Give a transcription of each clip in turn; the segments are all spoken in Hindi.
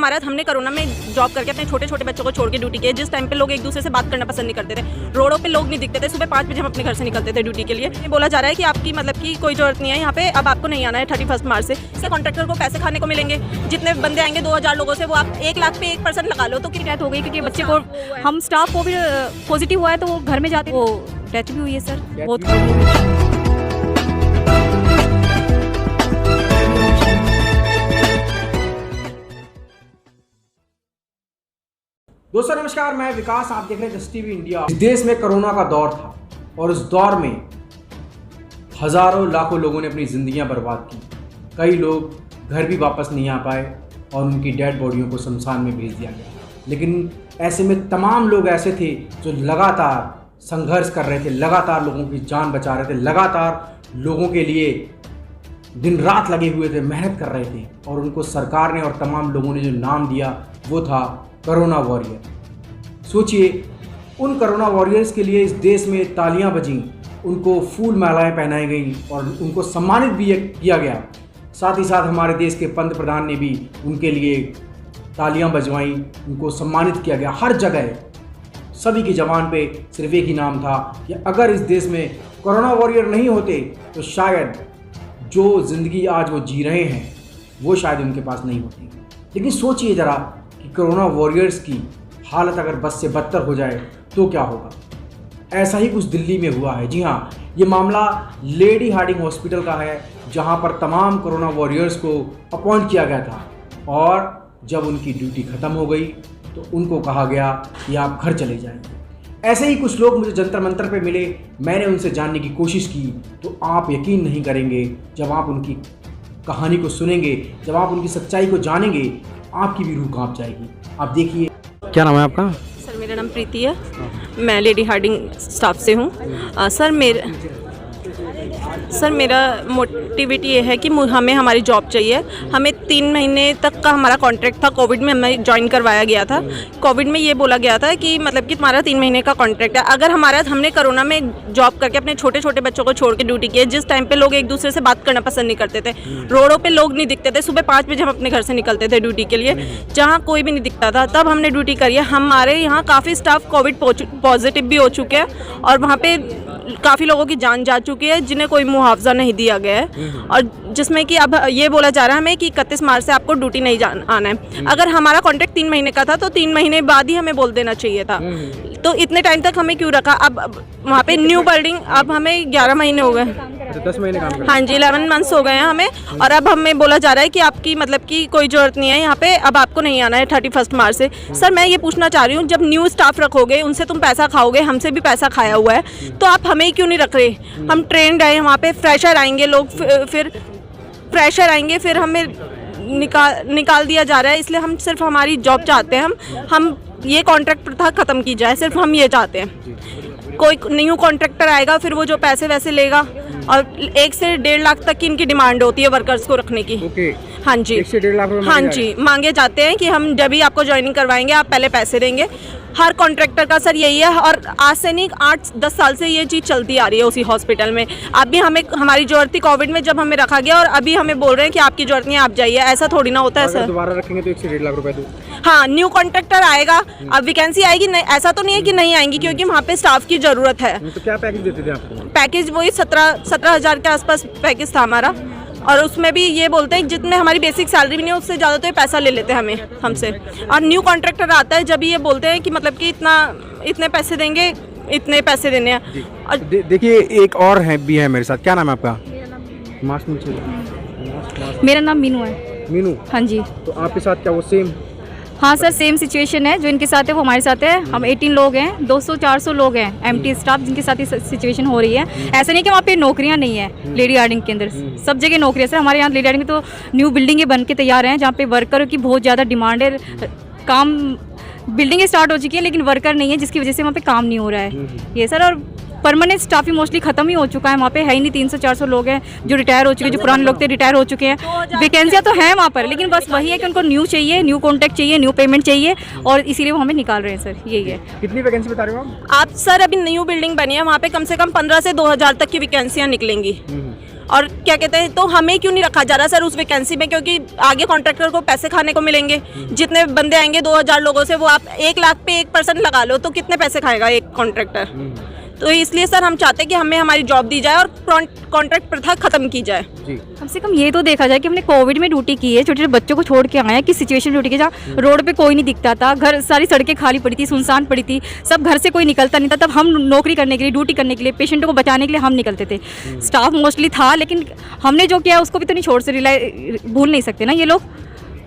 हमारा हमने कोरोना में जॉब करके अपने छोटे छोटे बच्चों को छोड़ के ड्यूटी की, जिस टाइम पे लोग एक दूसरे से बात करना पसंद नहीं करते थे, रोडों पे लोग नहीं दिखते थे, सुबह 5 बजे हम अपने घर से निकलते थे ड्यूटी के लिए। ये बोला जा रहा है कि आपकी मतलब की कोई जरूरत नहीं है यहाँ पे, अब आपको नहीं आना है 31 मार्च से। इससे कॉन्ट्रैक्टर को पैसे खाने को मिलेंगे, जितने बंदे आएंगे 2000 लोगों से, वो आप 1 लाख पे 1% लगा लो तो की डेथ हो गई, क्योंकि बच्चे को हम स्टाफ को भी पॉजिटिव हुआ है तो वो घर में जाते, वो डेथ भी हुई है सर। बहुत दोस्तों नमस्कार, मैं विकास, आप देख रहे हैं जस्ट टीवी इंडिया। इस देश में कोरोना का दौर था और उस दौर में हजारों लाखों लोगों ने अपनी जिंदगियां बर्बाद की। कई लोग घर भी वापस नहीं आ पाए और उनकी डेड बॉडियों को शमशान में भेज दिया गया। लेकिन ऐसे में तमाम लोग ऐसे थे जो लगातार संघर्ष कर रहे थे, लगातार लोगों की जान बचा रहे थे, लगातार लोगों के लिए दिन रात लगे हुए थे, मेहनत कर रहे थे। और उनको सरकार ने और तमाम लोगों ने जो नाम दिया वो था कोरोना वॉरियर। सोचिए, उन कोरोना वॉरियर्स के लिए इस देश में तालियां बजीं, उनको फूल मालाएं पहनाई गई और उनको सम्मानित भी किया गया। साथ ही साथ हमारे देश के पंत प्रधान ने भी उनके लिए तालियां बजवाई, उनको सम्मानित किया गया। हर जगह सभी की ज़बान पे सिर्फ एक ही नाम था कि अगर इस देश में कोरोना वॉरियर नहीं होते तो शायद जो ज़िंदगी आज वो जी रहे हैं वो शायद उनके पास नहीं होती। लेकिन सोचिए ज़रा कि कोरोना वॉरियर्स की हालत अगर बस से बदतर हो जाए तो क्या होगा। ऐसा ही कुछ दिल्ली में हुआ है। जी हाँ, ये मामला लेडी हार्डिंग हॉस्पिटल का है, जहां पर तमाम कोरोना वॉरियर्स को अपॉइंट किया गया था और जब उनकी ड्यूटी ख़त्म हो गई तो उनको कहा गया कि आप घर चले जाएंगे। ऐसे ही कुछ लोग मुझे जंतर मंतर पे मिले, मैंने उनसे जानने की कोशिश की तो आप यकीन नहीं करेंगे, जब आप उनकी कहानी को सुनेंगे, जब आप उनकी सच्चाई को जानेंगे, आपकी भी रूह कांप जाएगी। आप देखिए। क्या नाम है आपका? सर मेरा नाम प्रीति है, मैं लेडी हार्डिंग स्टाफ से हूँ। सर मेरा मोटिविटी ये है कि हमें हमारी जॉब चाहिए। हमें 3 महीने तक का हमारा कॉन्ट्रैक्ट था, कोविड में हमें ज्वाइन करवाया गया था। कोविड में ये बोला गया था कि मतलब कि तुम्हारा 3 महीने का कॉन्ट्रैक्ट है। अगर हमने कोरोना में जॉब करके अपने छोटे छोटे बच्चों को छोड़ के ड्यूटी की, जिस टाइम पे लोग एक दूसरे से बात करना पसंद नहीं करते थे, रोडों पर लोग नहीं दिखते थे, सुबह 5 बजे हम अपने घर से निकलते थे ड्यूटी के लिए, जहाँ कोई भी नहीं दिखता था, तब हमने ड्यूटी करी है। हमारे यहाँ काफ़ी स्टाफ कोविड पॉजिटिव भी हो चुके हैं और वहाँ पे काफ़ी लोगों की जान जा चुकी है जिन्हें कोई मुआवजा नहीं दिया गया है, और जिसमें कि अब ये बोला जा रहा है हमें कि 31 मार्च से आपको ड्यूटी नहीं आना है। अगर हमारा कॉन्ट्रैक्ट 3 महीने का था तो 3 महीने बाद ही हमें बोल देना चाहिए था। तो इतने टाइम तक हमें क्यों रखा? अब वहाँ पे न्यू बिल्डिंग, अब हमें 11 महीने हो गए, 10 महीने काम हाँ जी 11 मंथ्स हो गए हैं हमें, और अब हमें बोला जा रहा है कि आपकी मतलब कि कोई ज़रूरत नहीं है यहाँ पे, अब आपको नहीं आना है 31 मार्च से। सर मैं ये पूछना चाह रही हूँ, जब न्यू स्टाफ रखोगे उनसे तुम पैसा खाओगे, हमसे भी पैसा खाया हुआ है, तो आप हमें क्यों नहीं रख रहे? हम ट्रेंड है, वहाँ पे फ्रेशर आएंगे लोग, फिर फ्रेशर आएंगे, फिर हमें निकाल दिया जा रहा है। इसलिए हम सिर्फ हमारी जॉब चाहते हैं, हम ये कॉन्ट्रैक्ट प्रथा ख़त्म की जाए, सिर्फ हम ये चाहते हैं। कोई न्यू कॉन्ट्रैक्टर आएगा, फिर वो जो पैसे वैसे लेगा, और 1 से 1.5 लाख तक की इनकी डिमांड होती है वर्कर्स को रखने की। हाँ जी 1 से 1.5 लाख रुपए हाँ जी मांगे जाते हैं कि हम जब भी आपको ज्वाइनिंग करवाएंगे आप पहले पैसे देंगे। हर कॉन्ट्रैक्टर का सर यही है, और आज से नहीं 8-10 साल से ये चीज़ चलती आ रही है उसी हॉस्पिटल में। अभी हमारी जरूरत थी कोविड में जब हमें रखा गया, और अभी हमें बोल रहे हैं कि आपकी जरूरत नहीं है, आप जाइए। ऐसा थोड़ी ना होता है सर। दोबारा रखेंगे तो 1 से 1.5 लाख रुपए दो। हाँ, न्यू कॉन्ट्रैक्टर आएगा, अब वैकेंसी आएगी, नहीं ऐसा तो नहीं है कि नहीं आएंगी, क्योंकि वहाँ पे स्टाफ की ज़रूरत है। तो क्या पैकेज देते थे आपको? पैकेज वही 17,000 के आसपास पैकेज था हमारा, और उसमें भी ये बोलते हैं जितने हमारी बेसिक सैलरी भी नहीं है उससे ज़्यादा तो ये पैसा ले लेते हैं हमसे। और न्यू कॉन्ट्रैक्टर आता है जब ये बोलते हैं कि मतलब कि इतने पैसे देंगे, इतने पैसे देने हैं। और देखिए एक और है भी है मेरे साथ। क्या नाम है आपका? मेरा नाम मीनू है। मीनू? हाँ जी। तो आपके साथ क्या वो सेम? हाँ सर, सेम सिचुएशन है, जो इनके साथ है वो हमारे साथ है। हम 18 लोग हैं, 200-400 लोग हैं एमटी स्टाफ जिनके साथ ये सिचुएशन हो रही है। ऐसा नहीं कि वहाँ पे नौकरियाँ नहीं है लेडी हार्डिंग के अंदर, सब जगह नौकरियाँ। सर हमारे यहाँ लेडी हार्डिंग में तो न्यू बिल्डिंगें बन के तैयार हैं, जहाँ पे वर्करों की बहुत ज़्यादा डिमांड है। काम बिल्डिंगें स्टार्ट हो चुकी है लेकिन वर्कर नहीं है, जिसकी वजह से वहाँ पे काम नहीं हो रहा है ये सर। और परमानेंट स्टाफ ही मोस्टली खत्म ही हो चुका है, वहाँ पे है ही नहीं। 300-400 लोग हैं जो रिटायर हो चुके हैं, जो पुराने लोग थे रिटायर हो चुके हैं। वैकेंसियाँ तो हैं वहाँ पर, लेकिन बस वही है कि उनको न्यू चाहिए, न्यू कॉन्ट्रैक्ट चाहिए, न्यू पेमेंट चाहिए, और इसीलिए वो हमें निकाल रहे हैं सर। यही है। कितनी वैकेंसी बता रहे हो आप? सर अभी न्यू बिल्डिंग बनी है, वहाँ पे कम से कम 15 से 2000 तक की वैकेंसियाँ निकलेंगी। और क्या कहते हैं, तो हमें क्यों नहीं रखा जा रहा सर उस वैकेंसी में? क्योंकि आगे कॉन्ट्रैक्टर को पैसे खाने को मिलेंगे। जितने बंदे आएंगे 2000 लोगों से, वो आप 1 लाख पे 1% लगा लो तो कितने पैसे खाएगा एक कॉन्ट्रैक्टर? तो इसलिए सर हम चाहते हैं कि हमें हमारी जॉब दी जाए और कॉन्ट्रैक्ट प्रथा खत्म की जाए। कम से कम ये तो देखा जाए कि हमने कोविड में ड्यूटी की है, छोटे छोटे बच्चों को छोड़ के आए हैं, किस सिचुएशन ड्यूटी की, जहाँ रोड पे कोई नहीं दिखता था, घर सारी सड़कें खाली पड़ी थी, सुनसान पड़ी थी, सब घर से कोई निकलता नहीं था। तब हम नौकरी करने के लिए, ड्यूटी करने के लिए, पेशेंटों को बचाने के लिए हम निकलते थे। स्टाफ मोस्टली था, लेकिन हमने जो किया उसको भी तो नहीं छोड़ से भूल नहीं सकते ना, ये लोग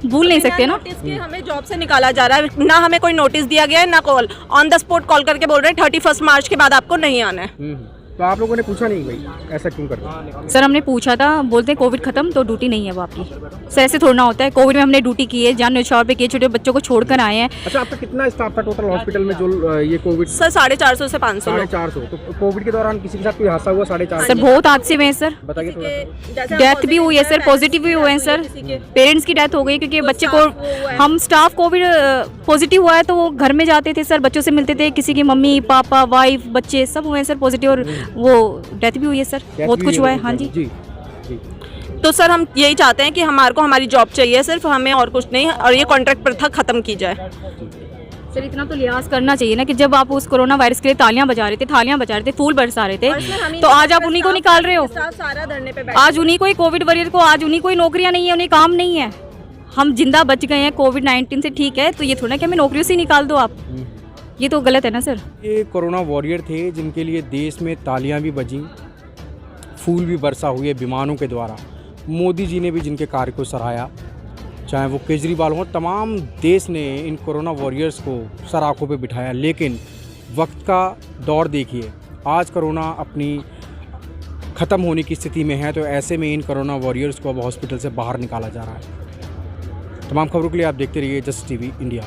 भूल नहीं सकते ना। नोटिस के हमें जॉब से निकाला जा रहा है, ना हमें कोई नोटिस दिया गया है, ना call. On the spot call करके बोल रहे हैं 31 मार्च के बाद आपको नहीं आना है। तो आप लोगों ने पूछा नहीं भाई ऐसा क्यों कर रहे हैं? सर हमने पूछा था, बोलते हैं कोविड खत्म तो ड्यूटी नहीं है वो आपकी। सर ऐसे थोड़ा ना होता है। कोविड में हमने ड्यूटी की है, जान न्यौछावर पे किए, छोटे बच्चों को छोड़कर आए हैं। अच्छा, आपका कितना स्टाफ था टोटल हॉस्पिटल में जो ये कोविड? सर 450 से 500 लोग। 450। तो कोविड के दौरान किसी के साथ कोई हादसा हुआ? 450। सर बहुत हादसे हुए हैं सर, बताइए थोड़ा। डेथ भी हुई है सर, पॉजिटिव भी हुए हैं सर, पेरेंट्स की डेथ हो गई क्योंकि बच्चे को, हम स्टाफ कोविड पॉजिटिव हुआ है तो वो घर में जाते थे सर, बच्चों से मिलते थे, किसी की मम्मी पापा वाइफ बच्चे सब हुए हैं सर पॉजिटिव, और वो डेथ भी हुई है सर, बहुत कुछ हुआ है। हाँ जी जी। तो सर हम यही चाहते हैं कि हमारे को हमारी जॉब चाहिए सिर्फ, हमें और कुछ नहीं, और ये कॉन्ट्रैक्ट प्रथा खत्म की जाए। सर इतना तो लिहाज करना चाहिए ना कि जब आप उस कोरोना वायरस के लिए तालियां बजा रहे थे, थालियां बजा रहे थे, फूल बरसा रहे थे, तो आज आप उन्हीं को निकाल रहे हो। सारा धरने पे आज उन्हीं को ही कोविड वॉरियर को, आज उन्हीं को ही नौकरियां नहीं है, उन्हें काम नहीं है। हम जिंदा बच गए हैं कोविड-19 से, ठीक है, तो ये थोड़ा कि हमें नौकरियों से निकाल दो आप, ये तो गलत है ना सर। ये कोरोना वॉरियर थे जिनके लिए देश में तालियां भी बजीं, फूल भी बरसा हुए विमानों के द्वारा। मोदी जी ने भी जिनके कार्य को सराहा, चाहे वो केजरीवाल हो, तमाम देश ने इन कोरोना वॉरियर्स को सर आँखों पे बिठाया। लेकिन वक्त का दौर देखिए, आज कोरोना अपनी ख़त्म होने की स्थिति में है, तो ऐसे में इन कोरोना वॉरियर्स को अब हॉस्पिटल से बाहर निकाला जा रहा है। तमाम खबरों के लिए आप देखते रहिए जस्ट टीवी इंडिया।